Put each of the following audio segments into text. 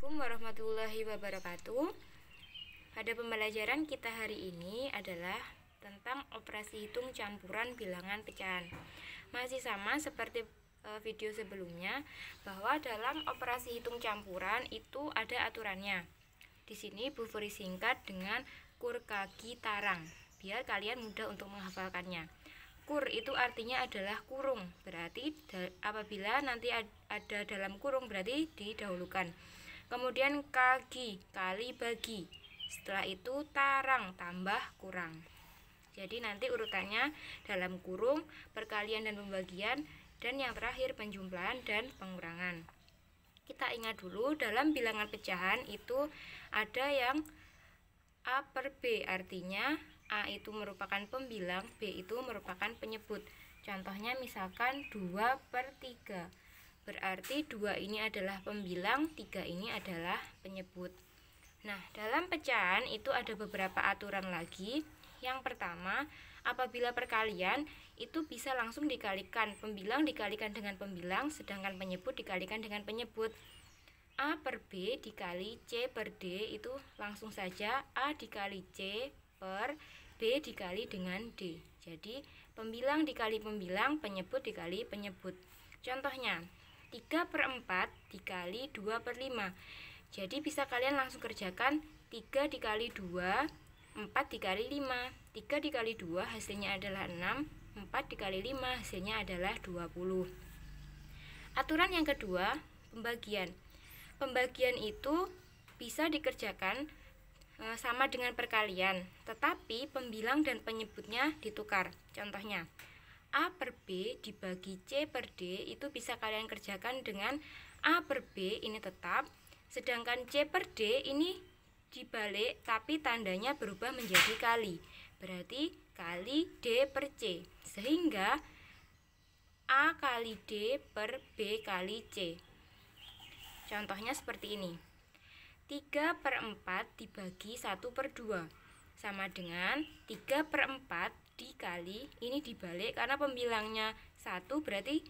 Assalamualaikum warahmatullahi wabarakatuh. Pada pembelajaran kita hari ini adalah tentang operasi hitung campuran bilangan pecahan. Masih sama seperti video sebelumnya, bahwa dalam operasi hitung campuran itu ada aturannya. Di sini Bu Furi singkat dengan kur kaki tarang, biar kalian mudah untuk menghafalkannya. Kur itu artinya adalah kurung, berarti apabila nanti ada dalam kurung berarti didahulukan. Kemudian kaki kali bagi, setelah itu tarang tambah kurang. Jadi nanti urutannya dalam kurung, perkalian dan pembagian, dan yang terakhir penjumlahan dan pengurangan. Kita ingat dulu, dalam bilangan pecahan itu ada yang A per B, artinya A itu merupakan pembilang, B itu merupakan penyebut. Contohnya misalkan 2 per 3, berarti 2 ini adalah pembilang, 3 ini adalah penyebut. Nah, dalam pecahan itu ada beberapa aturan lagi. Yang pertama, apabila perkalian itu bisa langsung dikalikan, pembilang dikalikan dengan pembilang, sedangkan penyebut dikalikan dengan penyebut. A per B dikali C per D itu langsung saja A dikali C per B dikali dengan D. Jadi pembilang dikali pembilang, penyebut dikali penyebut. Contohnya 3 per 4 dikali 2 per 5. Jadi bisa kalian langsung kerjakan 3 dikali 2, 4 dikali 5. 3 dikali 2 hasilnya adalah 6, 4 dikali 5 hasilnya adalah 20. Aturan yang kedua, pembagian. Pembagian itu bisa dikerjakan sama dengan perkalian, tetapi pembilang dan penyebutnya ditukar. Contohnya A per B dibagi C per D itu bisa kalian kerjakan dengan A per B ini tetap, sedangkan C per D ini dibalik tapi tandanya berubah menjadi kali, berarti kali D per C, sehingga A kali D per B kali C. Contohnya seperti ini, 3 per 4 dibagi 1 per 2 sama dengan 3 per 4 dikali, ini dibalik karena pembilangnya 1 berarti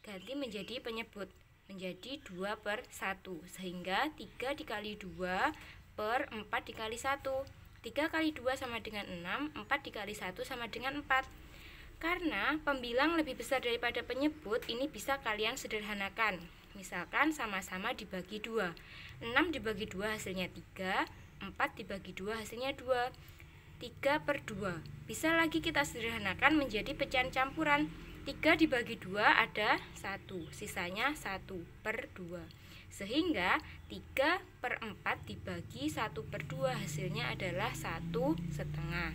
ganti menjadi penyebut, menjadi 2 per 1, sehingga 3 dikali 2 per 4 dikali 1. 3 kali 2 sama dengan 6, 4 dikali 1 sama dengan 4. Karena pembilang lebih besar daripada penyebut, ini bisa kalian sederhanakan. Misalkan sama-sama dibagi 2, 6 dibagi 2 hasilnya 3, 4 dibagi 2 hasilnya 2, 3 per 2. Bisa lagi kita sederhanakan menjadi pecahan campuran. 3 dibagi 2 ada 1, sisanya 1 per 2. Sehingga 3 per 4 dibagi 1 per 2 hasilnya adalah 1,5.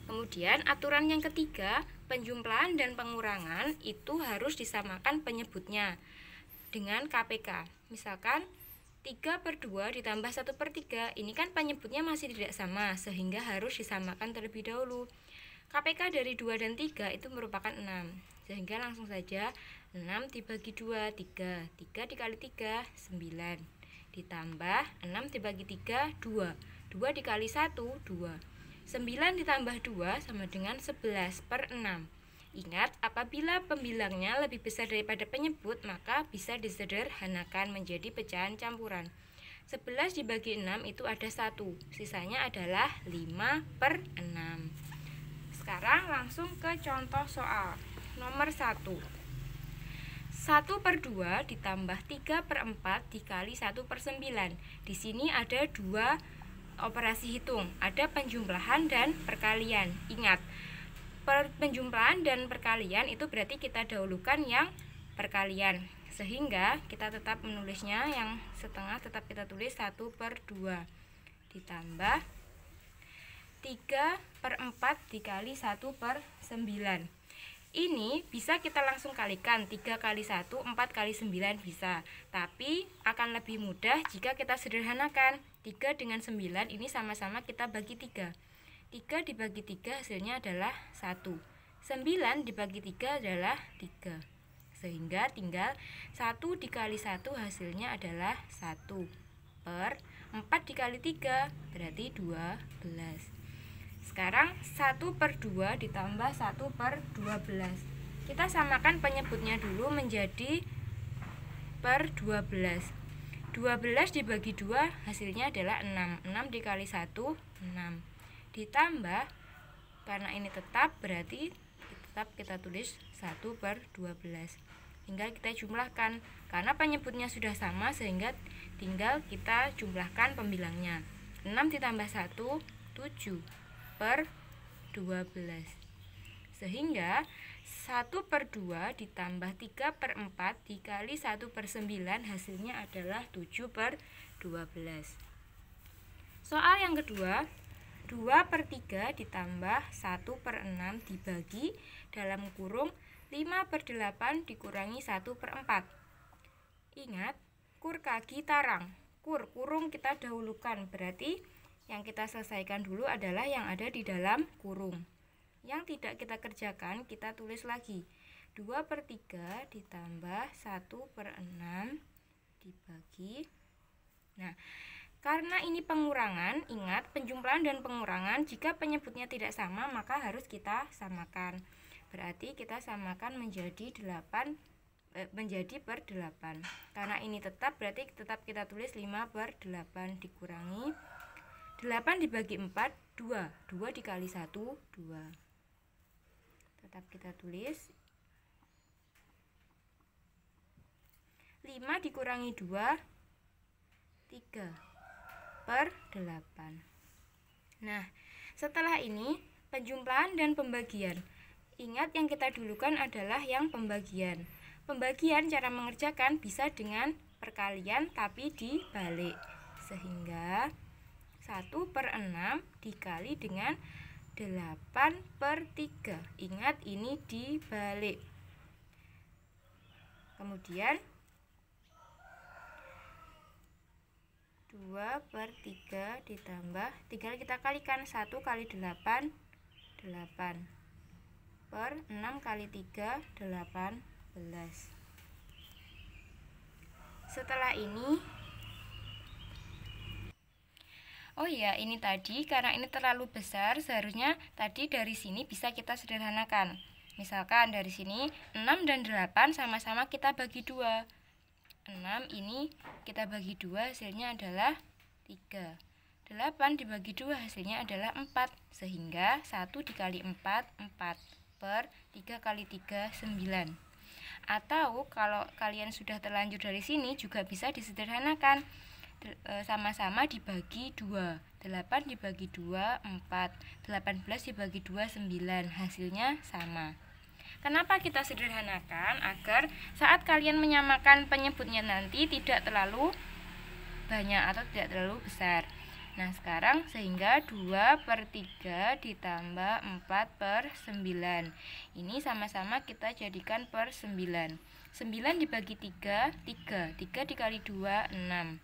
Kemudian aturan yang ketiga, penjumlahan dan pengurangan itu harus disamakan penyebutnya dengan KPK. Misalkan 3 per 2 ditambah 1 per 3, ini kan penyebutnya masih tidak sama, sehingga harus disamakan terlebih dahulu. KPK dari 2 dan 3 itu merupakan 6, sehingga langsung saja 6 dibagi 2, 3, 3 dikali 3, 9, ditambah 6 dibagi 3, 2, 2 dikali 1, 2, 9 ditambah 2 sama dengan 11 per 6. Ingat, apabila pembilangnya lebih besar daripada penyebut, maka bisa disederhanakan menjadi pecahan campuran. 11 dibagi 6 itu ada 1, sisanya adalah 5 per 6. Sekarang langsung ke contoh soal nomor 1. 1 per 2 ditambah 3 per 4 dikali 1 per 9. Di sini ada dua operasi hitung, ada penjumlahan dan perkalian. Ingat, penjumlahan dan perkalian itu berarti kita dahulukan yang perkalian, sehingga kita tetap menulisnya yang setengah, tetap kita tulis 1 per 2 ditambah 3 per 4 dikali 1 per 9. Ini bisa kita langsung kalikan, 3 kali 1, 4 kali 9 bisa, tapi akan lebih mudah jika kita sederhanakan. 3 dengan 9 ini sama-sama kita bagi 3. 3 dibagi 3 hasilnya adalah 1. 9 dibagi 3 adalah 3. Sehingga tinggal 1 dikali 1 hasilnya adalah 1 per 4 dikali 3 berarti 12. Sekarang 1 per 2 ditambah 1 per 12. Kita samakan penyebutnya dulu menjadi per 12. 12 dibagi 2 hasilnya adalah 6. 6 dikali 1, 6. Ditambah, karena ini tetap, berarti tetap kita tulis 1/12. Tinggal kita jumlahkan. Karena penyebutnya sudah sama, sehingga tinggal kita jumlahkan pembilangnya. 6 ditambah 1, 7/12. Sehingga 1/2 ditambah 3/4 dikali 1/9 hasilnya adalah 7/12. Soal yang kedua, 2/3 ditambah 1/6 dibagi dalam kurung 5/8 dikurangi 1/4. Ingat, kur kaki tarang. Kurung kita dahulukan, berarti yang kita selesaikan dulu adalah yang ada di dalam kurung. Yang tidak kita kerjakan, kita tulis lagi. 2/3 ditambah 1/6 dibagi. Nah, karena ini pengurangan, ingat penjumlahan dan pengurangan, jika penyebutnya tidak sama maka harus kita samakan. Berarti kita samakan menjadi 8 per 8. Karena ini tetap, berarti tetap kita tulis 5/8 dikurangi 8 dibagi 4, 2. 2 dikali 1, 2. Tetap kita tulis 5 dikurangi 2, 3/8. Nah, setelah ini penjumlahan dan pembagian. Ingat, yang kita dulukan adalah yang pembagian. Pembagian cara mengerjakan bisa dengan perkalian tapi dibalik. Sehingga 1/6 dikali dengan 8/3. Ingat, ini dibalik. Kemudian 2/3 ditambah, tinggal kita kalikan. 1 kali 8, 8. Per 6 kali 3, 18. Setelah ini, oh iya, ini tadi karena ini terlalu besar, seharusnya tadi dari sini bisa kita sederhanakan. Misalkan dari sini 6 dan 8 sama-sama kita bagi 2. 6 ini kita bagi 2 hasilnya adalah 3. 8 dibagi 2 hasilnya adalah 4. Sehingga 1 dikali 4, 4. Per 3 kali 3, 9. Atau kalau kalian sudah terlanjur dari sini juga bisa disederhanakan. Sama-sama dibagi 2. 8 dibagi 2, 4. 18 dibagi 2, 9. Hasilnya sama. Kenapa kita sederhanakan? Agar saat kalian menyamakan penyebutnya nanti tidak terlalu banyak atau tidak terlalu besar. Nah, sekarang sehingga 2/3 ditambah 4/9. Ini sama-sama kita jadikan per 9. 9 dibagi 3, 3. 3 dikali 2, 6.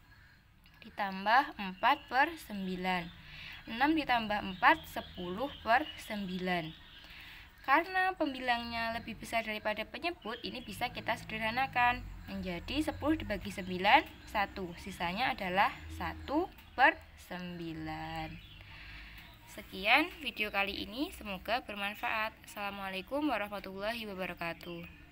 Ditambah 4/9. 6 ditambah 4, 10/9. Karena pembilangnya lebih besar daripada penyebut, ini bisa kita sederhanakan menjadi 10 dibagi 9, 1. Sisanya adalah 1/9. Sekian video kali ini, semoga bermanfaat. Assalamualaikum warahmatullahi wabarakatuh.